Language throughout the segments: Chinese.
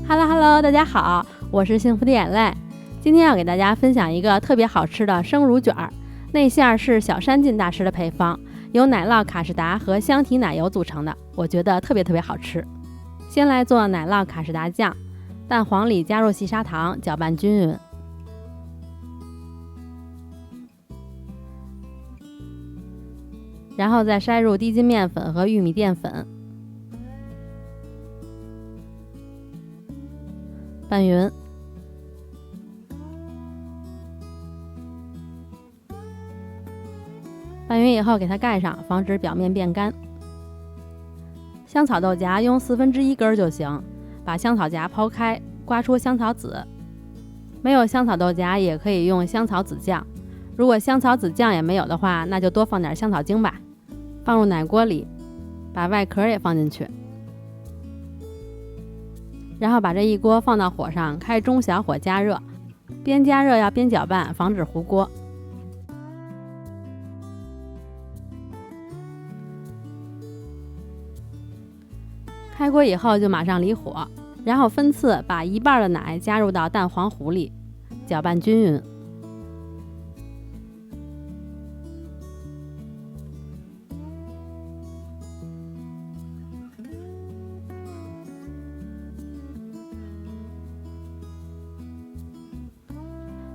Hello， 大家好，我是幸福的眼泪。今天要给大家分享一个特别好吃的生乳卷儿，内馅是小山进大师的配方，由奶酪卡士达和香缇奶油组成的，我觉得特别好吃。先来做奶酪卡士达酱，蛋黄里加入细砂糖，搅拌均匀。然后再筛入低筋面粉和玉米淀粉，拌匀。拌匀以后给它盖上，防止表面变干。香草豆荚用1/4根就行，把香草荚抛开，刮出香草籽。没有香草豆荚也可以用香草籽酱，如果香草籽酱也没有的话，那就多放点香草精吧。放入奶锅里，把外壳也放进去，然后把这一锅放到火上，开中小火加热，边加热要边搅拌，防止糊锅。开锅以后就马上离火，然后分次把1半的奶加入到蛋黄糊里，搅拌均匀。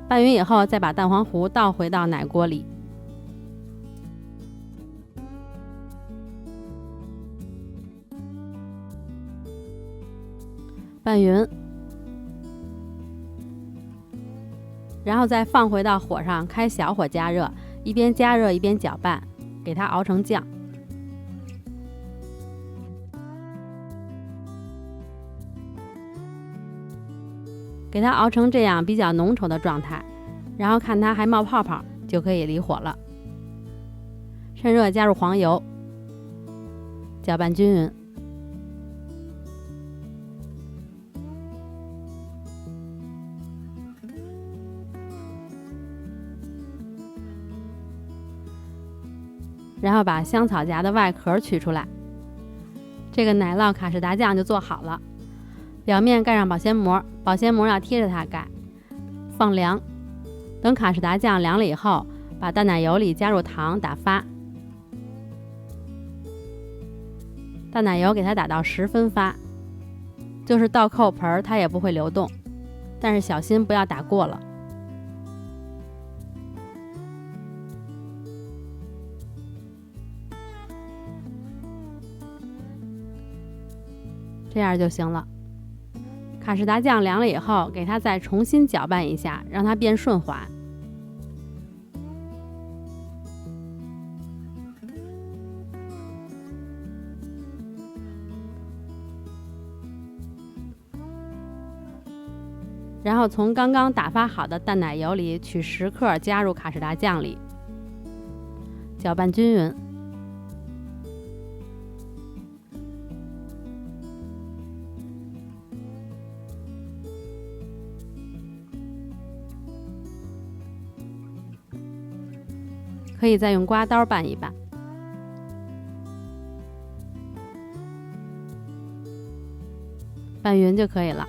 拌匀以后，再把蛋黄糊倒回到奶锅里，拌匀，然后再放回到火上，开小火加热，一边加热一边搅拌，给它熬成酱。给它熬成这样比较浓稠的状态，然后看它还冒泡泡，就可以离火了。趁热加入黄油，搅拌均匀。然后把香草荚的外壳取出来，这个奶酪卡士达酱就做好了。表面盖上保鲜膜，保鲜膜要贴着它盖，放凉。等卡士达酱凉了以后，把淡奶油里加入糖打发，淡奶油给它打到10分发，就是倒扣盆它也不会流动，但是小心不要打过了。这样就行了。卡士达酱凉了以后，给它再重新搅拌一下，让它变顺滑。然后从刚刚打发好的淡奶油里取10克加入卡士达酱里，搅拌均匀。可以再用刮刀拌一拌，拌匀就可以了。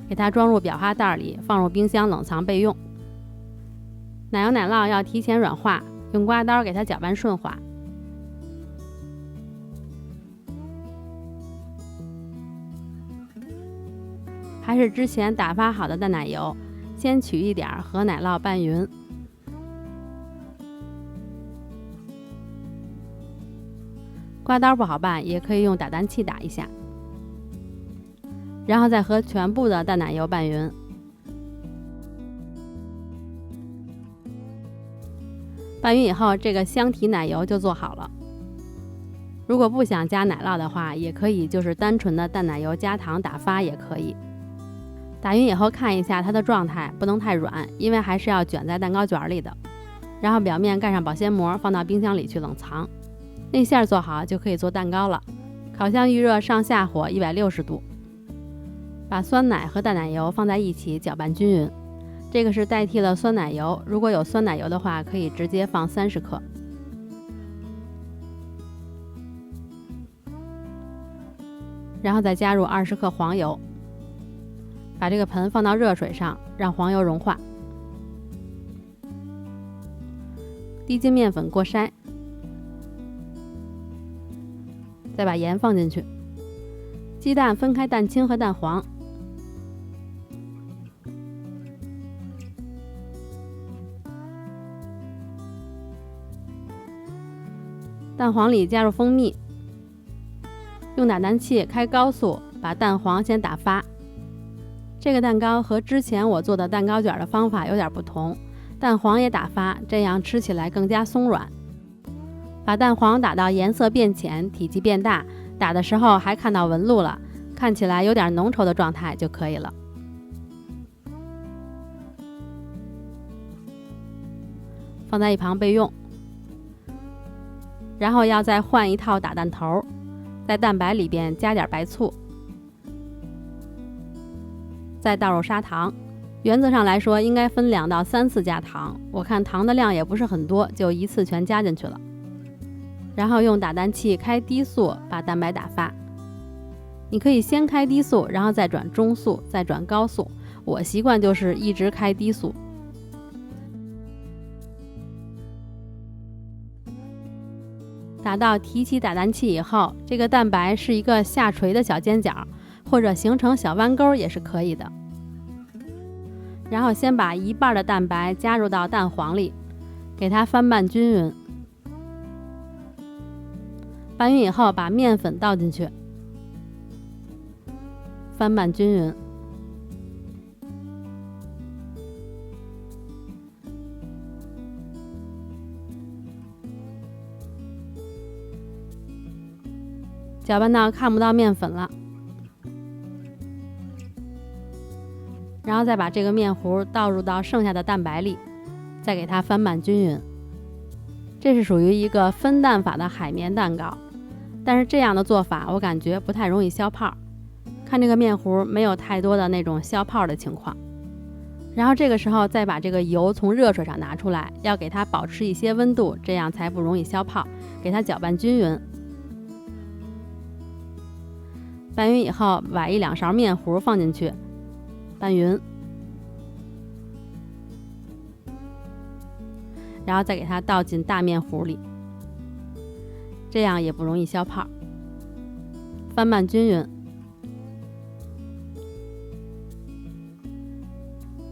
给它装入裱花袋里，放入冰箱冷藏备用。奶油奶酪要提前软化，用刮刀给它搅拌顺滑。还是之前打发好的淡奶油，先取一点和奶酪拌匀。刮刀不好拌，也可以用打蛋器打一下，然后再和全部的淡奶油拌匀。拌匀以后，这个香缇奶油就做好了。如果不想加奶酪的话，也可以就是单纯的淡奶油加糖打发也可以。打匀以后看一下它的状态，不能太软，因为还是要卷在蛋糕卷里的。然后表面盖上保鲜膜，放到冰箱里去冷藏。内馅做好就可以做蛋糕了。烤箱预热上下火160度，把酸奶和淡奶油放在一起搅拌均匀。这个是代替了酸奶油，如果有酸奶油的话，可以直接放30克。然后再加入20克黄油，把这个盆放到热水上，让黄油融化，滴精面粉过筛，再把盐放进去，鸡蛋分开蛋清和蛋黄，蛋黄里加入蜂蜜，用打蛋器开高速，把蛋黄先打发。这个蛋糕和之前我做的蛋糕卷的方法有点不同，蛋黄也打发，这样吃起来更加松软。把蛋黄打到颜色变浅，体积变大，打的时候还看到纹路了，看起来有点浓稠的状态就可以了。放在一旁备用。然后要再换一套打蛋头，在蛋白里边加点白醋，再倒入砂糖。原则上来说应该分2到3次加糖，我看糖的量也不是很多，就一次全加进去了。然后用打蛋器开低速把蛋白打发。你可以先开低速，然后再转中速，再转高速，我习惯就是一直开低速。打到提起打蛋器以后，这个蛋白是一个下垂的小尖角，或者形成小弯钩也是可以的。然后先把1半的蛋白加入到蛋黄里，给它翻拌均匀。拌匀以后把面粉倒进去，翻拌均匀。搅拌到看不到面粉了，然后再把这个面糊倒入到剩下的蛋白里，再给它翻拌均匀。这是属于一个分蛋法的海绵蛋糕，但是这样的做法我感觉不太容易消泡，看这个面糊没有太多的那种消泡的情况。然后这个时候再把这个油从热水上拿出来，要给它保持一些温度，这样才不容易消泡，给它搅拌均匀。拌匀以后把1-2勺面糊放进去，拌匀，然后再给它倒进大面糊里，这样也不容易消泡。翻拌均匀，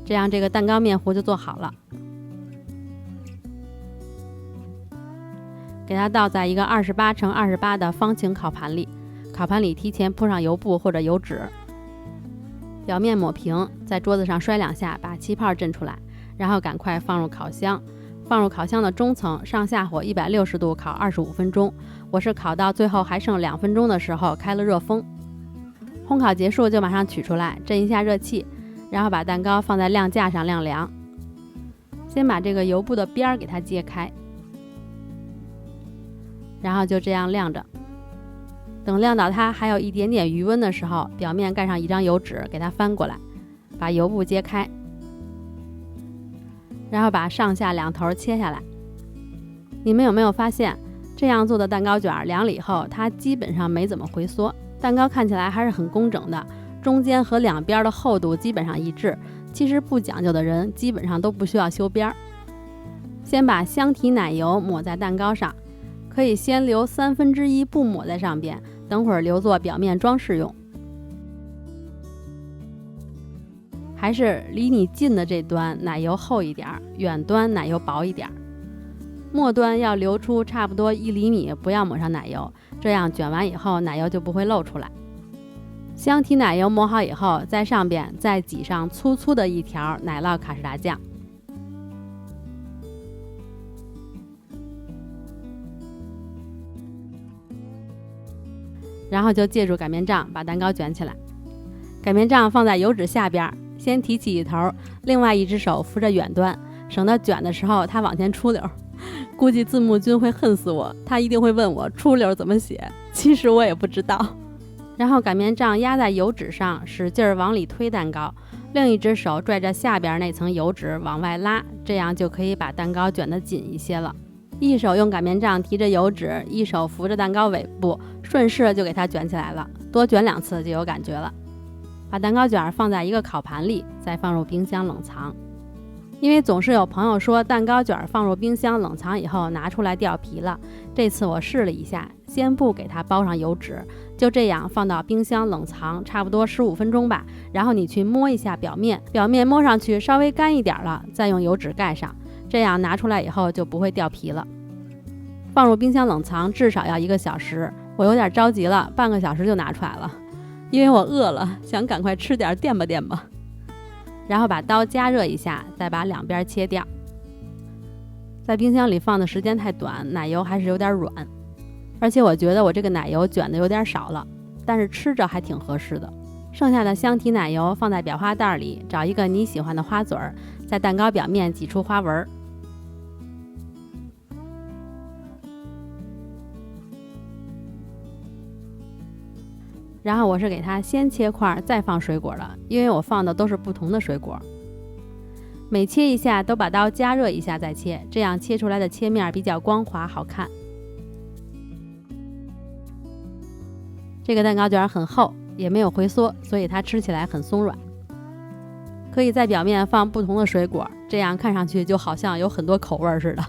这样这个蛋糕面糊就做好了。给它倒在一个28×28的方形烤盘里，烤盘里提前铺上油布或者油纸，表面抹平，在桌子上摔2下，把气泡震出来，然后赶快放入烤箱。放入烤箱的中层，上下火160度烤25分钟。我是烤到最后还剩2分钟的时候开了热风。烘烤结束就马上取出来，震一下热气，然后把蛋糕放在晾架上晾凉。先把这个油布的边儿给它揭开，然后就这样晾着。等晾到它还有一点点余温的时候，表面盖上一张油纸，给它翻过来，把油布揭开，然后把上下2头切下来。你们有没有发现，这样做的蛋糕卷凉了以后，它基本上没怎么回缩，蛋糕看起来还是很工整的，中间和2边的厚度基本上一致。其实不讲究的人基本上都不需要修边。先把香缇奶油抹在蛋糕上，可以先留1/3不抹在上边，等会儿留作表面装饰用。还是离你近的这端奶油厚一点，远端奶油薄一点，末端要留出差不多1厘米，不要抹上奶油，这样卷完以后奶油就不会漏出来。香缇奶油抹好以后，在上边再挤上粗粗的一条奶酪卡士达酱，然后就借助擀面杖把蛋糕卷起来。擀面杖放在油纸下边，先提起一头，另外一只手扶着远端，省得卷的时候它往前出溜。估计字幕君会恨死我，他一定会问我出溜怎么写，其实我也不知道。然后擀面杖压在油纸上，使劲儿往里推蛋糕，另一只手拽着下边那层油纸往外拉，这样就可以把蛋糕卷得紧一些了。一手用擀面杖提着油纸，一手扶着蛋糕尾部，顺势就给它卷起来了，多卷2次就有感觉了。把蛋糕卷放在一个烤盘里，再放入冰箱冷藏。因为总是有朋友说蛋糕卷放入冰箱冷藏以后拿出来掉皮了，这次我试了一下，先不给它包上油纸，就这样放到冰箱冷藏差不多15分钟吧，然后你去摸一下表面，摸上去稍微干一点了，再用油纸盖上，这样拿出来以后就不会掉皮了。放入冰箱冷藏至少要1个小时，我有点着急了，半个小时就拿出来了，因为我饿了，想赶快吃点垫吧垫吧。然后把刀加热一下，再把两边切掉。在冰箱里放的时间太短，奶油还是有点软，而且我觉得我这个奶油卷的有点少了，但是吃着还挺合适的。剩下的香缇奶油放在裱花袋里，找一个你喜欢的花嘴儿，在蛋糕表面挤出花纹。然后我是给它先切块再放水果的，因为我放的都是不同的水果。每切一下都把刀加热一下再切，这样切出来的切面比较光滑好看。这个蛋糕卷很厚，也没有回缩，所以它吃起来很松软。可以在表面放不同的水果，这样看上去就好像有很多口味似的。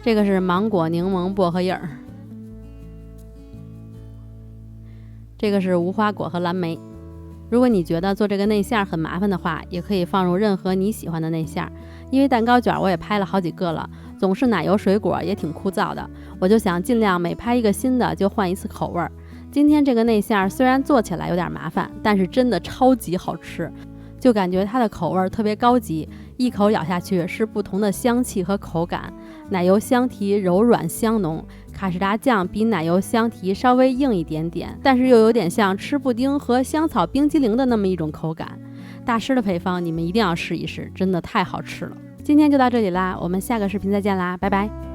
这个是芒果、柠檬、薄荷叶儿。这个是无花果和蓝莓。如果你觉得做这个内馅很麻烦的话，也可以放入任何你喜欢的内馅。因为蛋糕卷我也拍了好几个了，总是奶油水果也挺枯燥的，我就想尽量每拍一个新的就换一次口味。今天这个内馅虽然做起来有点麻烦，但是真的超级好吃，就感觉它的口味特别高级，一口咬下去是不同的香气和口感。奶油香缇柔软香浓，卡士达酱比奶油香缇稍微硬一点点，但是又有点像吃布丁和香草冰激凌的那么一种口感。大师的配方你们一定要试一试，真的太好吃了。今天就到这里啦，我们下个视频再见啦，拜拜。